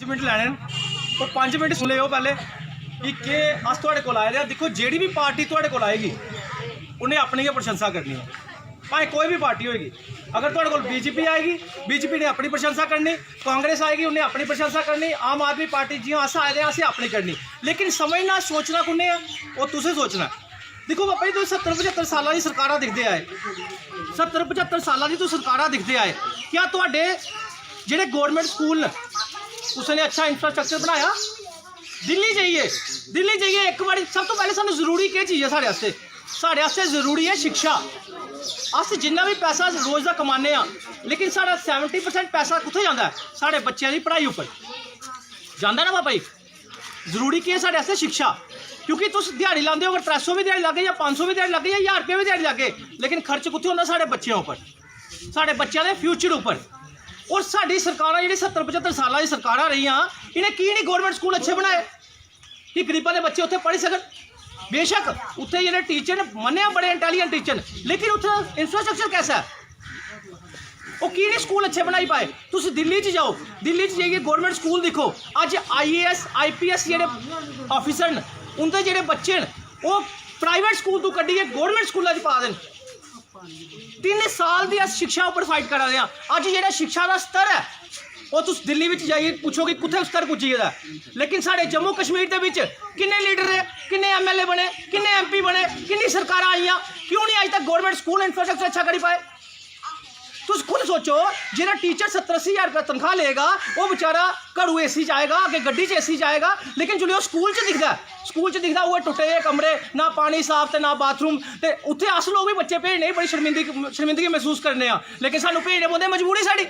Minute लैने तो 5 minute सुन लियो पहले कि अस तुहाडे कोल आए दे। देखो जेड़ी भी पार्टी तुहाडे कोल आएगी उन्हें अपनी गै प्रशंसा करनी है, भाई कोई भी पार्टी होएगी। अगर तुहाडे कोल बीजेपी आएगी, बीजेपी ने अपनी प्रशंसा करनी, कांग्रेस आएगी उन्हें अपनी प्रशंसा करनी, आम आदमी पार्टी जियां अस आए दे असें अपनी करनी। लेकिन समझना सोचना कुन्ने है वो तुसें सोचना। देखो बाबा जी तुस 70-75 साल की सरकारां दिखते आए, 70-75 साल की तुस सरकारां दिखते आए, क्या तुहाडे जेह्ड़े गौरमेंट स्कूल न उसने अच्छा इंफ्रास्ट्रक्चर बनाया? दिल्ली जाइए एक बार सब तो पहले सानू जरूरी क्या चीज़ है साढ़े आस्ते? साढ़े आस्ते जरूरी है शिक्षा। अस जिन्ना भी पैसा रोज़ का कमाने आ, लेकिन साढ़ा 70% पैसा कुत्थे जांदा है? साढ़े बच्चों की पढ़ाई उपर जांदा ना बाबा जी। जरूरी क्या है साढ़े आस्ते? शिक्षा। क्योंकि तुस दिहाड़ी लाते हो, अगर 300 भी दिहाड़ी लगे या 500 भी दिहाड़ी लगे या 1000 रुपये भी दिहाड़ी लगे, लेकिन खर्च कुत्थे होंदा? साढ़े बच्चों उपर, साढ़े बच्चों के फ्यूचर उपर। और साड़ी सरकारां जिहड़ी 70-75 साल की सरकारां रहियां, इन्हें की नहीं गौरमेंट स्कूल अच्छे बनाए कि गरीबां दे बच्चे उत्थे पढ़ी सकन? बेशक उत्थे जेह्ड़े टीचर मन्नेआ बड़े इंटैलीजेंट टीचर, लेकिन उत्थे इंफ्रास्ट्रक्चर कैसा है? वो की नहीं स्कूल अच्छे बनाई पाए? तुस दिल्ली च जाओ, दिल्ली च जाइए गौरमेंट स्कूल दिखो। अज IAS IPS जेह्ड़े ऑफिसर न उंदे जेह्ड़े बच्चे न वो प्राइवेट स्कूल तो कड्ढियै गौरमेंट स्कूलों च पा दे। 3 साल की अस शिक्षा उपर फाइट करा रहे हैं। अज जेह्ड़ा शिक्षा का स्तर है वो तुस दिल्ली में जाइए पूछो कि कुत्थे स्तर पुज्जी गेदा है। लेकिन साढ़े जम्मू कश्मीर के विच किन्ने लीडर रहे, किन्ने MLA बने, किन्ने MP बने, किन्नी सरकारां आईयां, क्यों नहीं अज तक गौरमेंट स्कूल इंफ्रास्ट्रक्चर अच्छा करी पाए? तुस खुद सोचो, जेह्ड़ा टीचर 70-80 हज़ार रुपया तनख्वाह लेगा वो बेचारा घरू AC च आएगा, अगे गड्डी च AC च आएगा, लेकिन जो स्कूल च दिखदा स्कूल च दिखदा वो टुटे कमरे, ना पानी साफ ते ना बाथरूम। ते उत्थे अस लोग भी बच्चे भेजने बड़ी शर्मिंदगी महसूस करने आ, लेकिन सानू भेजने पौंदे, मजबूरी साड़ी।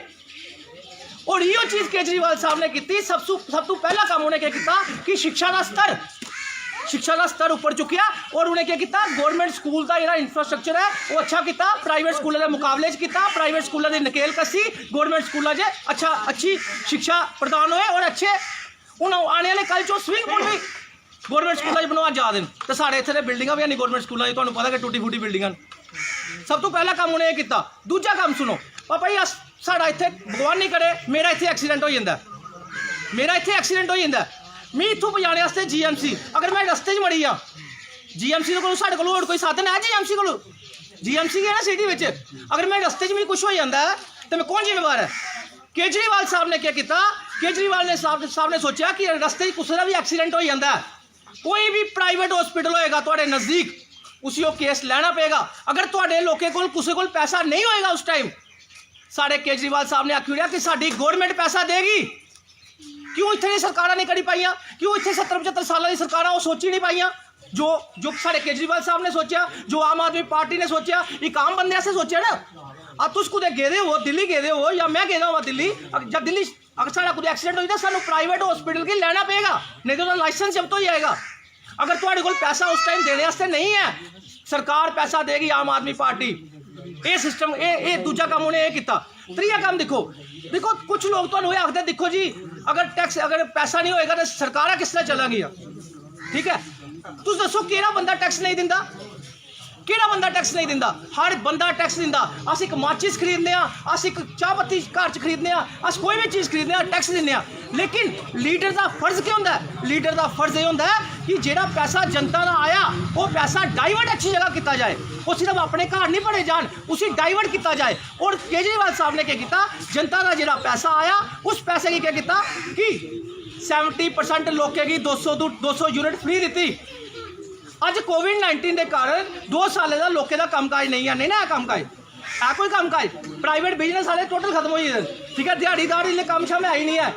और इहो चीज़ केजरीवाल साहब ने की। सब तो पहला काम उन्हें क्या किया कि शिक्षा का स्तर ऊपर चुकिया। और उन्हें क्या किया? गौरमेंट स्कूल का जो इंफ्रास्ट्रक्चर है वो अच्छा किया, प्राइवेट स्कूलों के मुकाबले किया, प्राइवेट स्कूलों की नकेल कसी, गौरमेंट स्कूलों से अच्छी शिक्षा प्रदान होए। और अच्छे हूँ आने वाले कल चो स्विमिंग पूल भी गौरमेंट स्कूलों बनवा जा दें। तो साढ़े इतने बिल्डिंग भी नहीं गौरमेंट स्कूलों की, तुहानूं पता कि टूटी फूटी बिल्डिंग। सब तो पहला काम उन्हें किया। दूजा काम सुनो पापा जी, साढ़ा इत्थे भगवान नहीं करे मेरा इत्थे एक्सीडेंट हो जाता, मैं इत्थों पजाने वास्ते GMC, अगर मैं रस्ते च मड़ी GMC को साढ़े को होर कोई साधन है? GMC है ना सिटी में, अगर मैं रस्ते च भी कुछ हो जाता है तो मैं कौन जिम्मेवार है? केजरीवाल साहब ने क्या किया? केजरीवाल साहब ने सोचा कि रस्ते किसी का भी एक्सीडेंट हो जाता है, कोई भी प्राइवेट हॉस्पिटल होएगा तुहाडे नज़दीक, उसी वो केस लेना पेगा। अगर तुहाडे लोकें कोल किसी कोल पैसा नहीं होएगा उस टाइम, साढ़े केजरीवाल साहब ने आखी कि साडी गौरमेंट पैसा देगी। क्यों इतनी सरकारां नहीं करी पाइयां? क्यों इतने 70-75 साल की सरकारां वो सोची नहीं पाइयां? जो साढ़े केजरीवाल साहब ने सोचा, जो आम आदमी पार्टी ने सोचा, एक आम बंदे से सोचा ना। अब तुस कुदै गेदे हो, दिल्ली गेदे हो या मैं गेदा हुआ दिल्ली, जब दिल्ली अगर साढ़ा कोई एक्सीडेंट हो जाए सानू प्राइवेट हॉस्पिटल की लेना पेगा, नहीं तो लाइसेंस जब्त हो जाएगा। अगर तुहाडे कोल पैसा उस टाइम देने वास्ते नहीं है, सरकार पैसा देगी, आम आदमी पार्टी। ये सिस्टम ये दूजा काम उन्हें किया। त्रीया काम देखो कुछ लोग तो आखते देखो जी अगर पैसा नहीं होएगा तो सरकारां किस तरह चलेंगी? ठीक है, तुम दसो केड़ा बंदा टैक्स नहीं दिंदा? हर बंदा टैक्स दिंदा। अस एक माचिस खरीदने, अस एक चाह पत्ती घर च खरीदने, अस कोई भी चीज़ खरीदने टैक्स दिंने। लेकिन लीडर का फर्ज क्या होंदा है? लीडर का फर्ज ये होंदा है कि जेड़ा पैसा जनता का आया वो पैसा डाइवर्ट अच्छी जगह किया जाए, वो सिर्फ अपने घर नहीं पड़े जान, उसी डाइवर्ट किया जाए। और केजरीवाल साहब ने क्या किया? जनता का जो पैसा आया उस पैसे की क्या किया कि 70% लोगों की 200 यूनिट फ्री दी। अज कोविड-19 के कारण 2 साल का लोगों का कामकाज नहीं है, नहीं ना कामकाज है, कोई कामकाज प्राइवेट बिजनेस वाले टोटल खत्म हो जाए। ठीक है, दिहाड़ीदार इन्हें काम शाम है ही नहीं है।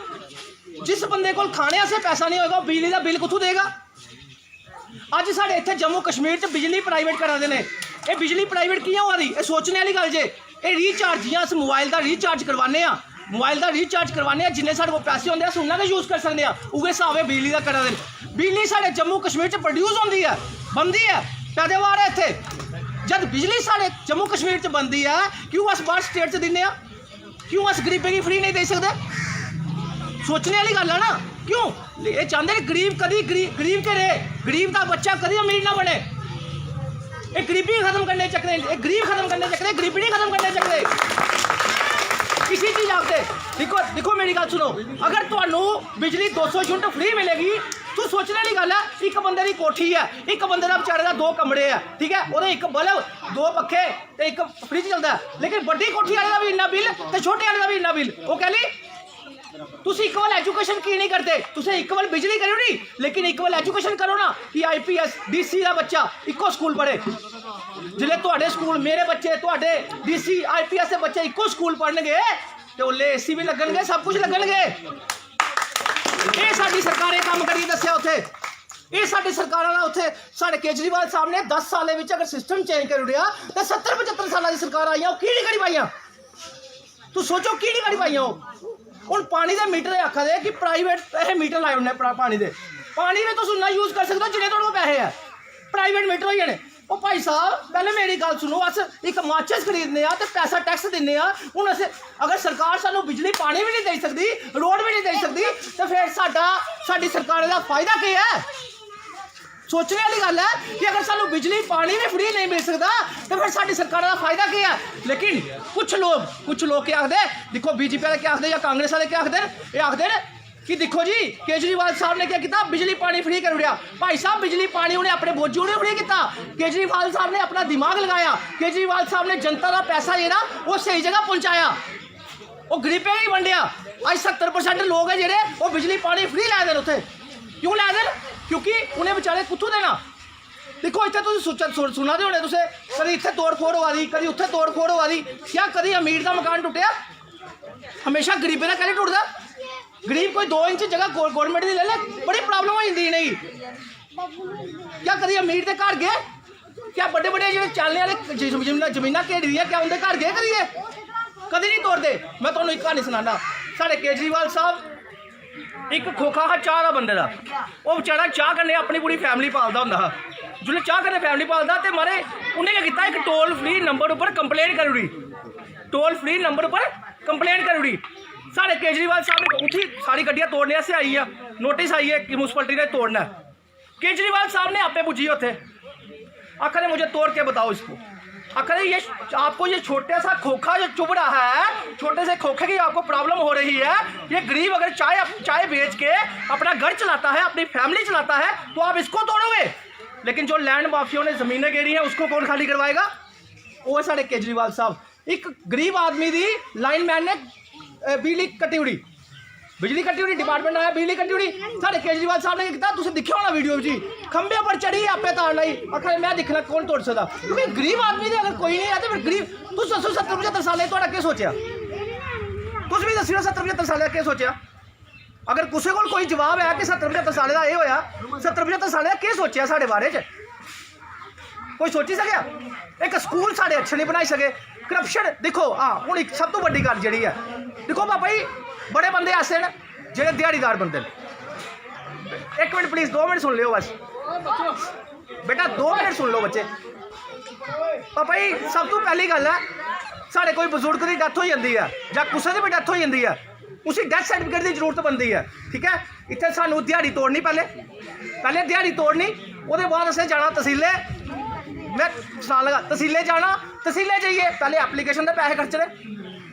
जिस बंदे को खाने से पैसा नहीं होगा बिजली का बिल कितों देगा? अज साढ़े इतने जम्मू कश्मीर बिजली प्राइवेट करा दे। ये बिजली प्राइवेट कियां हो रही? ये सोचने वाली गल जे। ये रिचार्ज जियां अस मोबाइल का रिचार्ज करवाने जिन्ने साढ़े को पैसे होंगे अस उन्ना यूज़ कर सकते हैं, उगे हिसाब है बिजली का करा दे। बिजली साढ़े जम्मू कश्मीर प्रोड्यूस होती है, बनती है, पैदावार है इत्थे। जब बिजली साढ़े जम्मू कश्मीर बनती है, क्यों अस बाहर स्टेट च दिन्ने? क्यों अस गरीबें की फ्री नहीं दे सकते? सोचने वाली गल है ना। क्यों ये चाहते गरीब कभी गरीब के रहे, गरीब का बच्चा कभी अमीर ना बने। ये गरीबी खत्म करने चक्कर, गरीब खत्म करने चक्कर, गरीबी नहीं खत्म करने चक्कर। किसी चीज़ आखते देखो देखो मेरी गल सुनो, अगर तुहानू बिजली 200 यूनिट फ्री मिलेगी तू सोचने वाली गल है। एक बंदे की कोठी है, एक बंदे का बेचारे का 2 कमरे है, ठीक है, वो एक बल्ब 2 पखे ते एक फ्रिज चलता है, लेकिन बड़ी कोठी वाले का भी इन्ना बिल ते छोटे वाले का भी इन्ना बिल। वो कह ली तुम इक्वल एजुकेशन की नहीं करते, तुम इक्वल बिजली करो नहीं, लेकिन इक्वल एजुकेशन करो ना कि IPS DC का बच्चा इको स्कूल पढ़े। जिले तुहाडे स्कूल मेरे बच्चे तुहाडे DC IPS के बच्चे इको स्कूल पढ़नगे तो उल्ले AC भी लगणगे, सब कुछ लगणगे। ये साडी सरकारें काम करिए दस्सिया उत्थे, ये साडी सरकारां दा उत्थे साडे केजरीवाल साहब ने 10 साल विच अगर सिस्टम चेंज कर उड़िया तो 70-75 साल की सरकार आईयां की नहीं करी पाईयां। तू सोचो की नहीं करी पाईयां। ਹੁਣ पानी के मीटर आखा दे कि प्राइवेट पैसे मीटर लाए उन्हें पानी के, पानी में तो सुनना यूज कर सकते हो जिन्हें थोड़े पैसे है, प्राइवेट मीटर हो जाने। वो भाई साहब पहले मेरी गल सुनो, अस एक माचिस खरीदने तो पैसा टैक्स देने हूँ अस, अगर सरकार सानू बिजली पानी भी नहीं दे सकती, रोड भी नहीं दे सकती, तो फिर साडी सरकार का फायदा क्या है। सोचने वाली गल है कि अगर सानू बिजली पानी भी फ्री नहीं मिल सकता तो फिर साडी सरकार का फायदा क्या है। लेकिन कुछ लोग क्या आखदे, देखो BJP वाले क्या आखदे या कांग्रेस वाले क्या आखदे, ये आखदे कि देखो जी केजरीवाल साहब ने क्या किया, बिजली पानी फ्री कर उड़िया। भाई साहब बिजली पानी उन्हें अपने बोझों ने फ्री किया, केजरीवाल साहब ने अपना दिमाग लगाया, केजरीवाल साहब ने जनता का पैसा जेड़ा वो सही जगह पहुँचाया, वो गरीबें नहीं वंडिया। अज 70% लोग है जेडे वो बिजली पानी फ्री लै देन उत्थे, क्यों लै देन, क्योंकि उन्हें बेचारे कुत्थों देना। देखो इतने तुम सुना दे होने तुसे, कभी इतने तोड़ फोड़ हुआ दी, कभी उत्थे तोड़ फोड़ हुआ दी, क्या कभी अमीर का मकान टुटिया, हमेशा गरीबें का कैसे टुटदा। गरीब कोई 2 इंच जगह गौरमेंट की ले ले बड़ी प्रॉब्लम हो जाती नहीं। क्या कभी अमीर के घर गए, क्या बड़े बड़े जो चलने वाले जमीन घेड़ी दी है क्या उनके घर गए करिए, कभी नहीं तोड़ते। मैं तुम्हें एक कहानी सुनाना, साढ़े केजरीवाल साहब एक खोखा हा चाह का बंदे का, वो बेचारा चाह कन्नै अपनी पूरी फैमिली पालदा हुंदा हा। जिसले चाह कन्नै फैमिली पालदा तो मारे उन्हें क्या किया, एक टोल फ्री नंबर उपर कंप्लेंट कर उड़ी, टोल फ्री नंबर उपर कंप्लेंट कर उड़ी। साढ़े केजरीवाल साहब ने उठी सारी गड्डियां तोड़ने से आई है, नोटिस आई है कि म्यूनसिपलिटी ने तोड़ना है। केजरीवाल साहब ने आपे पूछी उत्थे, आखिर मुझे तोड़ के बताओ इसको। आखिर ये आपको ये छोटा सा खोखा जो चुभ रहा है, छोटे से खोखे की आपको प्रॉब्लम हो रही है, ये गरीब अगर चाय बेच के अपना घर चलाता है, अपनी फैमिली चलाता है, तो आप इसको तोड़ोगे। लेकिन जो लैंड माफियों ने ज़मीनें घेरी हैं उसको कौन खाली करवाएगा, वो है साढ़े केजरीवाल साहब। एक गरीब आदमी की लाइनमैन ने बिजली कट्टी उड़ी, बिजली कट्टी उड़ी, डिपार्टमेंट आया बिजली कट्टी उड़ी। साढ़े केजरीवाल साहब ने किया, तुम दिखा होना वीडियो जी, खंबे पर चढ़ी आपे तार लाई, आखिर मैं दिखना कौन तोड़ सकता, क्योंकि गरीब आदमी ने अगर कोई नहीं है तो फिर गरीब तुम दसो 70-75 साल तुहाडा क्या सोचा, तुम भी दस्सियो 70-75 साल क्या सोचा। अगर किसी को कोई जवाब है कि 70-75 साल का ये होया, 70-75 साल का क्या सोचा साढ़े बारे च, कोई सोची सकिया। एक स्कूल साढ़े अच्छे नहीं बनाई सके, करप्शन देखो। हाँ हूँ एक सब तो वड्डी गल जी है, देखो पापा जी बड़े बंदे ऐसे न जेह्ड़े दिहाड़ीदार बंदे। एक मिनट प्लीज 2 मिनट सुन लियो बस बेटा, 2 मिनट सुन लो बच्चे। पापा जी सब तो पहली गल है, साढ़े कोई बजुर्ग की डैथ हो जाती है या किसी की भी डैथ हो जाती है, उसी डेथ सर्टिफिकेट की जरूरत बनती है, ठीक है। इतने सानू दिहाड़ी तोड़नी, पहले दिहाड़ी तोड़नी, वो बाद असें जाना तहसीले, मैं सुना लगा तहसीले जाना, तहसीले जाइए पहले एप्लीकेशन के पैसे खर्चने,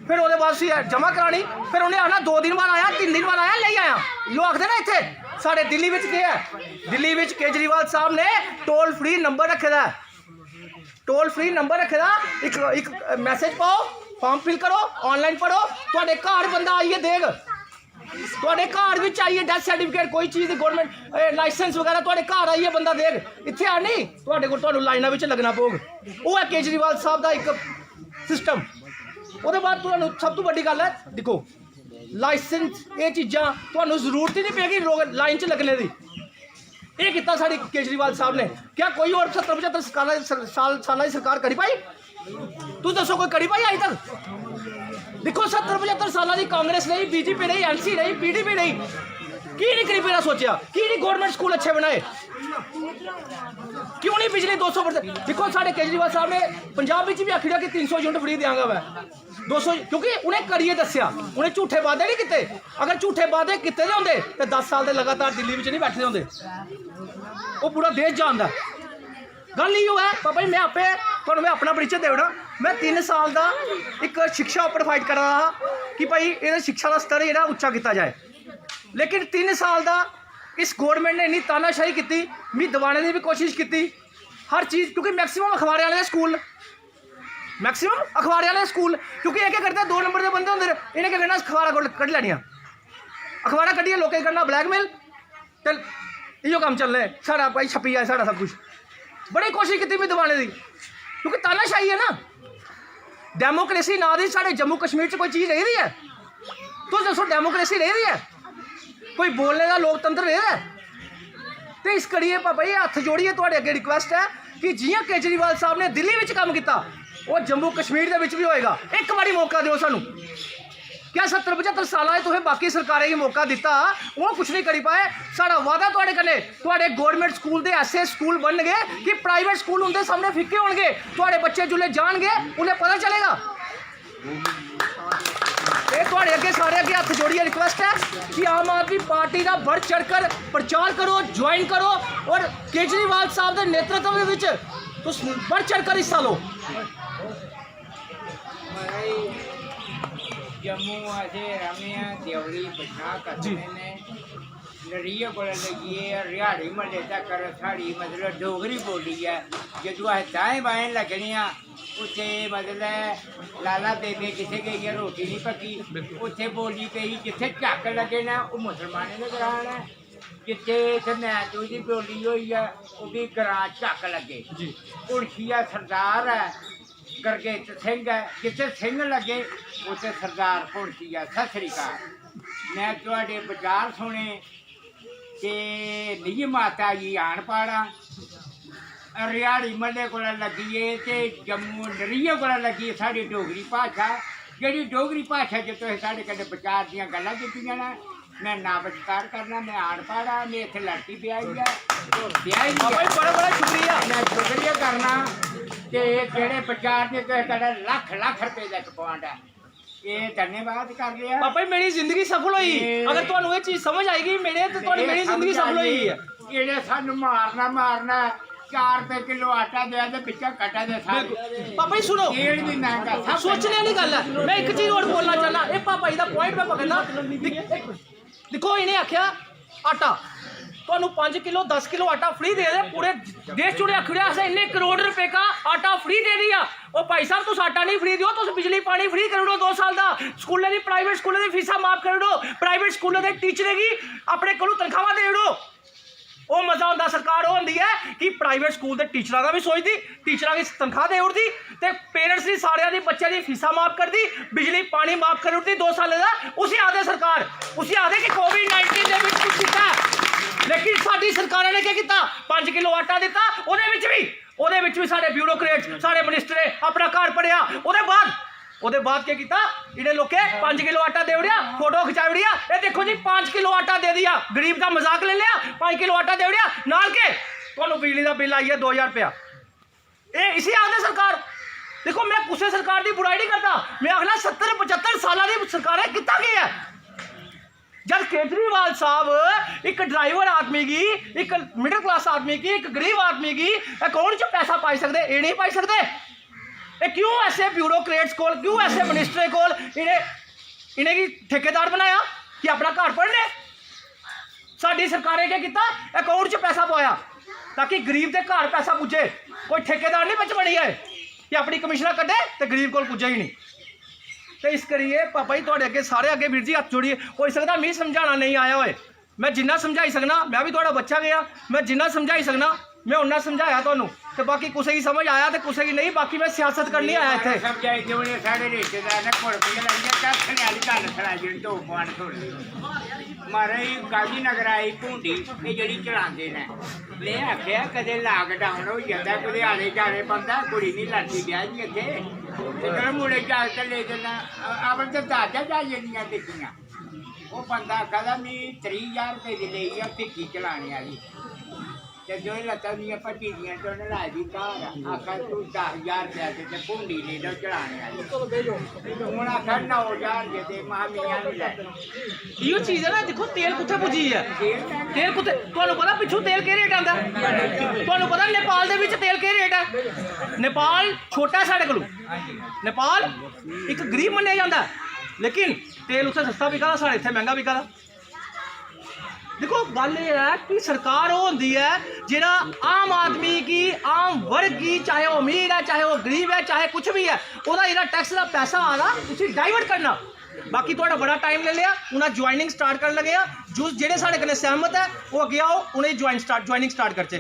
फिर वो बाद जमा करानी, फिर उन्हें आना 2 दिन बाद आया, 3 दिन बाद आया, ले आया। लोग आखते ना इतने साढ़े दिल्ली में क्या है, दिल्ली में केजरीवाल साहब ने टोल फ्री नंबर रखे दा, टोल फ्री नंबर रखे दा, एक मैसेज पाओ, फॉर्म फिल करो, ऑनलाइन पढ़ो, थोड़े घर बंदा आइए देग, थोड़े घर भी चाहिए डेथ सर्टिफिकेट कोई चीज़ गवर्नमेंट लाइसेंस वगैरह थोड़े घर आइए बंदा देग, इतने आ नहीं थोड़े को लाइना में लगना पौग। वो है केजरीवाल साहब का एक सिस्टम। वो बाद सब तो बड़ी गल है, देखो लाइसेंस ये चीज़ा तो जरूरत ही नहीं पेगी लाइन च लगने की, ये कितना साड़ी केजरीवाल साहब ने, क्या कोई और 70-75 साल की सरकार करी पाई, तू दसो कोई करी पाई अज तक। देखो 70-75 साल की कांग्रेस नहीं, BJP नहीं, NC नहीं, PDP नहीं, की नहीं गरीबी का सोचा, की नहीं गवर्नमेंट स्कूल अच्छे बनाए, क्यों नहीं बिजली 200%। देखो साढ़े केजरीवाल साहब ने पंजाब में भी आखिया कि 300 यूनिट फ्री देंगा मैं 200, क्योंकि उन्हें करिए दसिया, उन्हें झूठे वादे नहीं किए। अगर झूठे वादे किए होंगे तो 10 साल के लगातार दिल्ली में नहीं बैठे होंगे, वो पूरा देश जानता। गल यो है पापा जी, मैं आपे ਤੁਹਾਨੂੰ ਮੈਂ ਆਪਣਾ परिचय देवड़ा मैं 3 साल का एक शिक्षा उपर फाइट कर रहा था कि भाई ये शिक्षा का स्तर जो उच्चा किया जाए, लेकिन 3 साल का इस गौरमेंट ने इन्नी तानाशाही की, मैं दबाने की भी कोशिश की हर चीज़, क्योंकि मैक्सीमम अखबारे वाले स्कूल, मैक्सीमम अखबारे वाले स्कूल, क्योंकि ये क्या करते हैं 2 नंबर के बंदे होंगे, इन्हें क्या करना अखबारा कढ़ लैनियां, अखबारा कढ़िए लोगों करना ब्लैकमेल, तो इो काम चल रहा है साड़ा भाई छपी जाए साड़ा सब कुछ। बड़ी कोशिश की मैं दबाने की, क्योंकि तानाशाही है ना, डेमोक्रेसी ना दी साढ़े जम्मू कश्मीर च कोई चीज़ रही है? तो दसो डेमोक्रेसी रही है? कोई बोलने का लोकतंत्र रहा है? तो इस करिए पापा जी हथ जोड़िए थोड़े अगे रिक्वेस्ट है कि जियां केजरीवाल साहब ने दिल्ली में काम किया वो जम्मू कश्मीर के भी होएगा। एक बारी मौका दो सानू, क्या 70-75 साल तुसें बाकी सरकारें की मौका दिता, वो कुछ नहीं करी पाए। साड़ा वादा थोड़े कन्नै, थोड़े गौरमेंट स्कूल के ऐसे स्कूल बन गए कि प्राइवेट स्कूल उनके सामने फिक्के होंगे, थोड़े बच्चे जुल्ले जाएंगे उन्हें पता चलेगा। ये थोड़े अगे सारे अगे हथ जोड़िए रिक्वेस्ट है कि आम आदमी पार्टी का बढ़ चढ़ कर प्रचार करो, ज्वाइन करो और केजरीवाल साहब के नेतृत्व के बढ़ चढ़ कर हिस्सा लो। जम्मू असे रमे देवड़ी बना करने ने लड़िए बोल लगी है रिहाड़ी महल्ले तक कर साड़ी मतलब डोगरी बोली है जो अस दाएं बाएं लगनिया उसे मतलब लाला बेबे किसे गई है रोटी नहीं पकी उसे बोली पई जिथे झक लगे ना वो मुसलमाने ने कराना जिथे समैतू की बोली हुई है वो भी ग्रां झक लगे उड़खिया सरदार है करके सिंह है जिथे सिंह लगे उसे सरदार पुणसी है। सत श्री अकाल। मैं थोड़े विचार सुने कि नी माता जी आन पाड़ा रिहाड़ी महल्ले को लगी है तो जम्मू नरीए को लगी है साड़ी डोगरी भाषा जी डोगरी भाषा जो तो साढ़े कदे विचार दियाँ गल्लां कीतियां ना मैं ना विचार करना मैं आन पाड़ा मैं इतने लड़की ब्याही है ब्याही बड़ा शुक्रिया मैं शुक्रिया करना कि जेड़े विचार ने तो लख लख रुपए का पॉइंट है ये धन्यवाद कर रहा पापा मेरी जिंदगी सफल हुई। अगर तुहानू ये चीज समझ आएगी मेरे तो तुहाडी मेरी जिंदगी सफल हुई है। ये सानू मारना 4 रुपए किलो आटा दिया ते पिछा कटा दे सारे पापा जी सुनो डेढ़ भी महंगा सोचने वाली गल है। मैं एक चीज और बोलना चाहना ये पापा जी दा पॉइंट मैं पकड़ना देखो इन्हें आख्या आटा तुहानू 5 किलो 10 किलो आटा फ्री दे दे पूरे देश चुड़े आखड़िया से इन्ने करोड़ रुपए का आटा फ्री दे दिया। और भाई साहब तुम आटा नहीं फ्री दो तुम बिजली पानी फ्री कर दो 2 साल का स्कूलों की प्राइवेट स्कूलों की फीसा माफ कर दो प्राइवेट स्कूलों के टीचरें की अपने को तनख्वाह दे दो। वो मजा होंदा सरकार वो होंदी है कि प्राइवेट स्कूल के टीचर का भी सोचती टीचर की तनख्वाह दे उड़ती ते पेरेंट्स की सारे बच्चों की फीसा माफ कर दी बिजली पानी माफ कर उड़ती 2 साल का उसी आदे सरकार उसी आदे कि कोविड-19 के कुछ किया लेकिन साडी सरकार ने क्या किया 5 किलो आटा दिता ਉਹਦੇ ਵਿੱਚ ਵੀ ਸਾਡੇ ਬਿਊਰੋਕਰੇਟ ਸਾਡੇ ਮਿਨਿਸਟਰ ਨੇ ਆਪਣਾ ਘਰ ਪੜਿਆ ਉਹਦੇ ਬਾਅਦ क्या किया इन्हें लोग 5 किलो आटा दे उड़िया फोटो खिंचा उड़िया ये देखो जी 5 किलो आटा दे दिया गरीब का मजाक ले लिया 5 किलो आटा दे उड़िया नाल के तुहानू बिजली का बिल आई है 2000 रुपया ये इसी आदे सरकार। देखो मैं किसी सरकार की बुराई नहीं करता मैं आखना 70-75 साल की सरकारें कितना की है। जब केजरीवाल साहब एक ड्राइवर आदमी की एक मिडिल क्लास आदमी की एक गरीब आदमी की अकाउंट च पैसा पाई सकते ये नहीं पाई सकते क्यों ऐसे ब्यूरोक्रेट्स को क्यों ऐसे मिनिस्टर को इन्हें की ठेकेदार बनाया कि अपना घर पढ़ ले। साडी सरकारें क्या किया अकाउंट च पैसा पाया ताकि गरीब के घर पैसा पुजे कोई ठेकेदार नहीं बच बनी है कि अपनी कमिशनर कटे तो गरीब को पुजे ही नहीं। तो इस करिए पापा जी थोड़े अगे सारे अगे वीर जी हथ जोड़िए हो सकता मैं समझाना नहीं आया होए मैं जिन्ना समझाई सकना मैं भी थोड़ा बच्चा गया मैं जिन्ना समझाई सकना मैं उन्ना समझाया तुहानू तो बाकी किसी की समझ आया तो किसी की नहीं बाकी मैं सियासत करनी आया इत्थे समझाई ते उन्हें सारे रिश्तेदार ने कोड़ पे लगे कखने वाली गल सुना जी तो पॉइंट छोड़ मारे गाजी नगर आई भूंडी ये जड़ी चलांदे ने ले आख्या कदे लॉकडाउन हो जाता कुछ आले जाले बंदा कुड़ी नहीं लड़ती ब्याह जी अगे मुड़े जागत ले जाना अपन तो दादा जा जनियां दिखियां वो बंदा कहदा मैं 30,000 रुपए दी लेई आ भिक्की चलाने वाली ਤੇ ਜੋ ਲੱਤਾਂ ਦੀਆਂ ਪੱਟੀ ਦੀਆਂ ਤੋਂ ਲਾ ਦੀ ਕਾਰ ਆਖਾ ਤੂੰ 10000 ਰੁਪਏ ਤੇ ਭੁੰਡੀ ਲੈ ਲਓ ਚੜਾਣੇ ਵਾਲੀ ਹੁਣ ਆਖਾ 9000 ਦੇ ਤੇ ਮੀਆਂ ਨੂੰ ਲੈ ਇਹੋ ਚੀਜ਼ ਹੈ ਨਾ, ਦੇਖੋ ਤੇਲ ਕਿੱਥੇ ਪੁੱਜੀ ਹੈ, ਤੇਲ ਕਿੱਥੇ ਤੁਹਾਨੂੰ ਪਤਾ ਪਿੱਛੋਂ ਤੇਲ ਕੀ ਰੇਟ ਆਂਦਾ, ਤੁਹਾਨੂੰ ਪਤਾ ਨੇਪਾਲ ਦੇ ਵਿੱਚ ਤੇਲ ਕੀ ਰੇਟ ਹੈ, ਨੇਪਾਲ ਛੋਟਾ ਸਾਡੇ ਕੋਲੋਂ, ਨੇਪਾਲ ਇੱਕ ਗਰੀਬ ਮੰਨਿਆ ਜਾਂਦਾ ਲੇਕਿਨ तेल उससे सस्ता बिका साढ़े इतने महंगा बिका। देखो गल ये है कि सरकार वो होंगी है जिहड़ा आम आदमी की आम वर्ग की, चाहे वो अमीर है चाहे वो गरीब है चाहे कुछ भी है, ਉਹਦਾ ਜਿਹੜਾ टैक्स का पैसा आ रहा ਤੁਸੀਂ डाइवर्ट करना। बाकी थोड़ा बड़ा टाइम ले लिया, उन्हें ज्वाइनिंग स्टार्ट कर लगे जो जेडे साढ़े कन्नै सहमत है वो अगे आओ उन्हें ज्वाइनिंग स्टार्ट करचे।